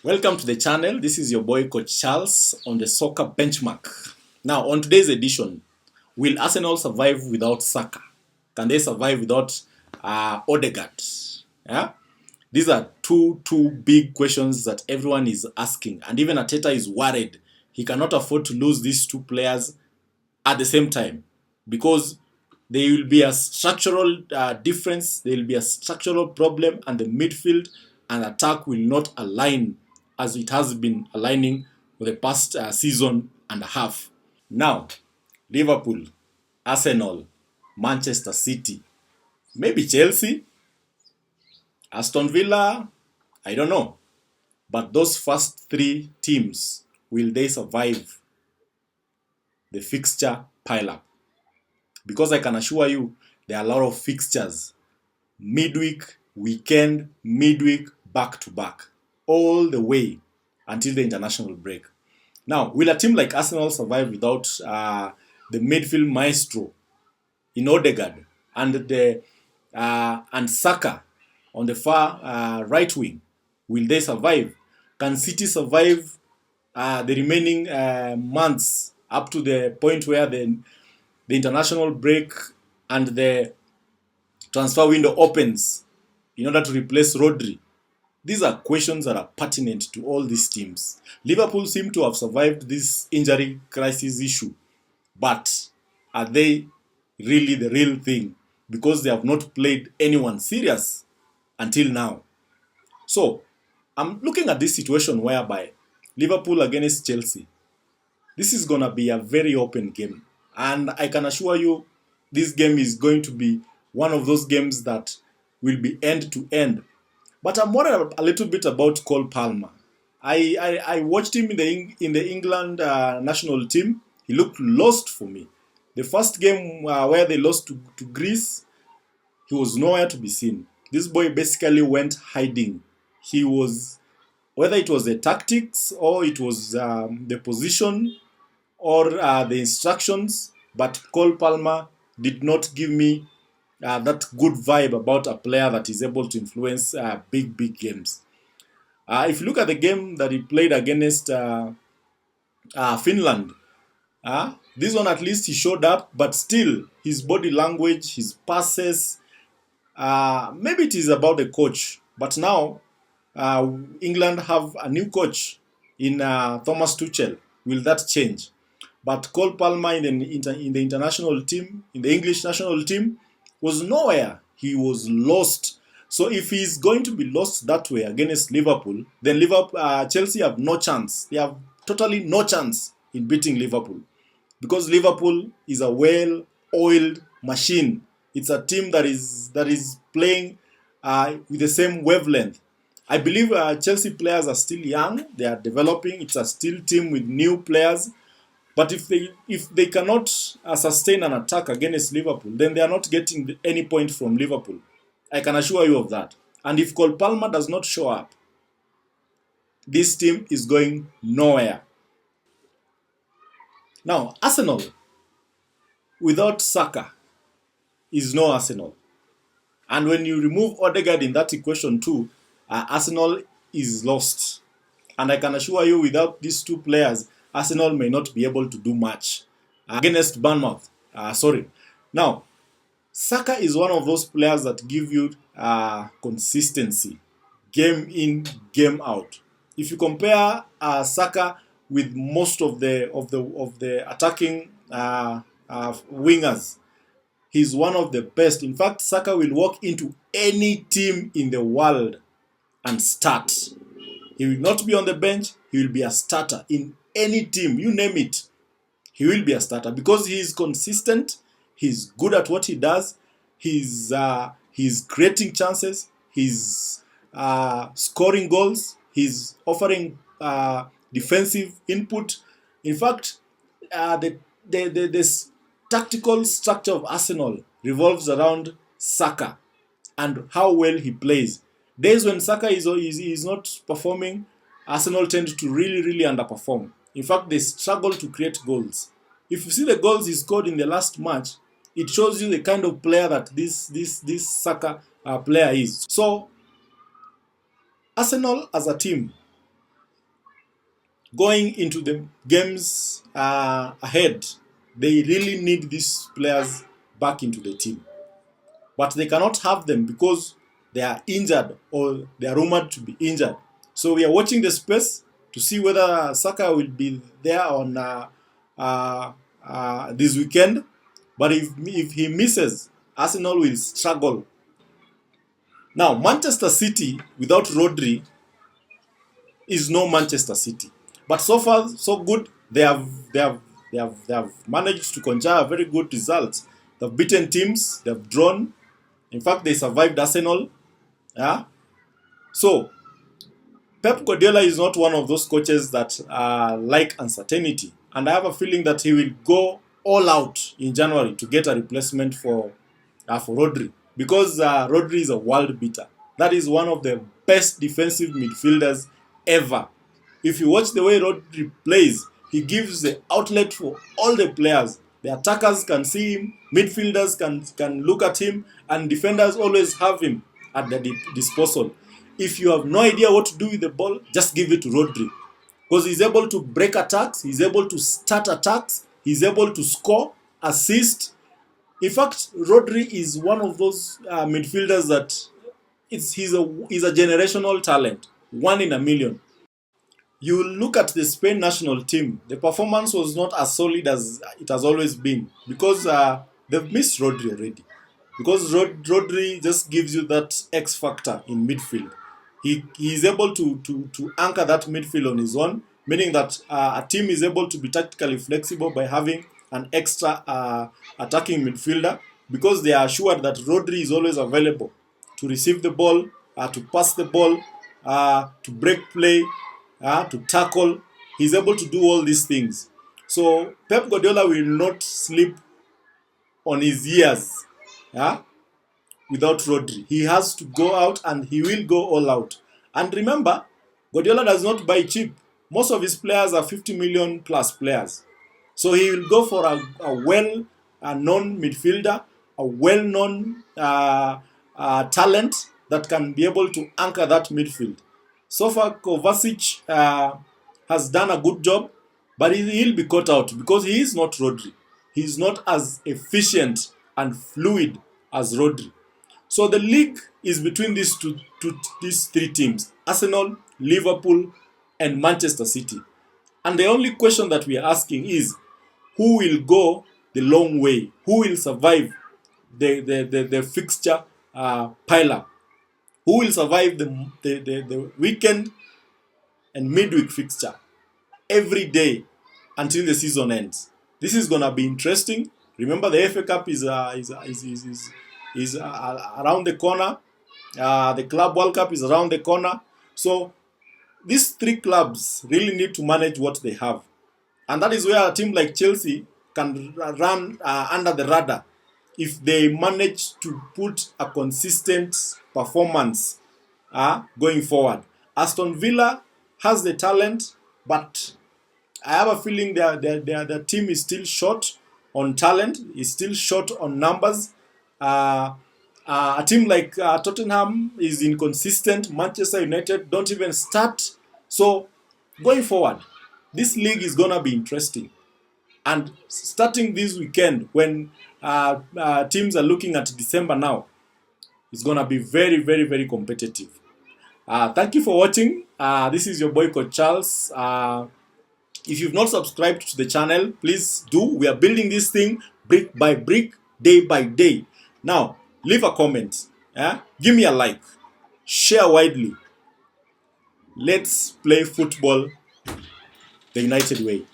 Welcome to the channel. This is your boy Coach Charles on the Soccer Benchmark. Now, on today's edition, will Arsenal survive without Saka? Can they survive without Odegaard? Yeah? These are two big questions that everyone is asking, and even Arteta is worried. He cannot afford to lose these two players at the same time because there will be a structural difference, there will be a structural problem, and the midfield and attack will not align as it has been aligning for the past season and a half. Now, Liverpool, Arsenal, Manchester City, maybe Chelsea, Aston Villa, I don't know. But those first three teams, will they survive the fixture pile-up? Because I can assure you, there are a lot of fixtures. Midweek, weekend, midweek, back to back. All the way until the international break. Now, will a team like Arsenal survive without the midfield maestro in Odegaard and Saka on the far right wing? Will they survive? Can City survive the remaining months up to the point where the international break and the transfer window opens in order to replace Rodri? These are questions that are pertinent to all these teams. Liverpool seem to have survived this injury crisis issue, but are they really the real thing? Because they have not played anyone serious until now. So, I'm looking at this situation whereby Liverpool against Chelsea, this is going to be a very open game. And I can assure you, this game is going to be one of those games that will be end to end. But I'm worried a little bit about Cole Palmer. I watched him in the England national team. He looked lost for me. The first game where they lost to Greece, he was nowhere to be seen. This boy basically went hiding. He was, whether it was the tactics or it was the position or the instructions, but Cole Palmer did not give me that good vibe about a player that is able to influence big games. If you look at the game that he played against Finland, this one at least he showed up, but still his body language, his passes, maybe it is about the coach. But now England have a new coach in Thomas Tuchel. Will that change? But Cole Palmer in the international team, in the English national team, was nowhere. He was lost. So if he's going to be lost that way against Liverpool, then Chelsea have no chance. They have totally no chance in beating Liverpool. Because Liverpool is a well-oiled machine. It's a team that is playing with the same wavelength. I believe Chelsea players are still young. They are developing. It's a still team with new players. But if they cannot sustain an attack against Liverpool, then they are not getting any point from Liverpool. I can assure you of that. And if Cole Palmer does not show up, this team is going nowhere. Now, Arsenal without Saka is no Arsenal. And when you remove Odegaard in that equation too, Arsenal is lost. And I can assure you, without these two players, Arsenal may not be able to do much against Bournemouth. Now, Saka is one of those players that give you consistency, game in, game out. If you compare Saka with most of the attacking wingers, he's one of the best. In fact, Saka will walk into any team in the world and start. He will not be on the bench. He will be a starter in any team, you name it. He will be a starter because he is consistent. He's good at what he does. He's creating chances. He's scoring goals. He's offering defensive input. In fact, the tactical structure of Arsenal revolves around Saka and how well he plays. Days when Saka is not performing, Arsenal tend to really underperform. In fact, they struggle to create goals. If you see the goals he scored in the last match, it shows you the kind of player that this Saka player is. So, Arsenal as a team, going into the games ahead, they really need these players back into the team. But they cannot have them because they are injured or they are rumored to be injured. So we are watching the space to see whether Saka will be there on this weekend. But if he misses, Arsenal will struggle. Now, Manchester City without Rodri is no Manchester City. But so far, so good. They have managed to conjure very good results. They've beaten teams. They've drawn. In fact, they survived Arsenal. Yeah. So Pep Guardiola is not one of those coaches that like uncertainty, and I have a feeling that he will go all out in January to get a replacement for Rodri, because Rodri is a world beater. That is one of the best defensive midfielders ever. If you watch the way Rodri plays, he gives the outlet for all the players. The attackers can see him, midfielders can look at him, and defenders always have him at their disposal. If you have no idea what to do with the ball, just give it to Rodri. Because he's able to break attacks, he's able to start attacks, he's able to score, assist. In fact, Rodri is one of those midfielders that he's a generational talent, one in a million. You look at the Spain national team, the performance was not as solid as it has always been because they've missed Rodri already. Because Rodri just gives you that X factor in midfield. He is able to anchor that midfield on his own, meaning that a team is able to be tactically flexible by having an extra attacking midfielder because they are assured that Rodri is always available to receive the ball, to pass the ball, to break play, to tackle. He's able to do all these things. So Pep Guardiola will not sleep on his ears without Rodri. He has to go out and he will go all out. And remember, Guardiola does not buy cheap. Most of his players are 50 million plus players. So he will go for a well-known midfielder, a well-known talent that can be able to anchor that midfield. So far, Kovacic has done a good job, but he'll be caught out because he is not Rodri. He is not as efficient and fluid as Rodri. So the league is between these three teams: Arsenal, Liverpool, and Manchester City. And the only question that we are asking is, who will go the long way? Who will survive the fixture pile-up? Who will survive the weekend and midweek fixture every day until the season ends? This is gonna be interesting. Remember, the FA Cup is around the corner. The Club World Cup is around the corner. So these three clubs really need to manage what they have, and that is where a team like Chelsea can run under the radar if they manage to put a consistent performance going forward. Aston Villa has the talent, but I have a feeling their team is still short on talent, is still short on numbers. A team like Tottenham is inconsistent. Manchester United don't even start. So going forward, this league is going to be interesting. And starting this weekend, when teams are looking at December now, it's going to be very, very, very competitive. Thank you for watching. This is your boy Coach Charles. If you've not subscribed to the channel, please do. We are building this thing brick by brick, day by day. Now, leave a comment. Give me a like. Share widely. Let's play football the United way.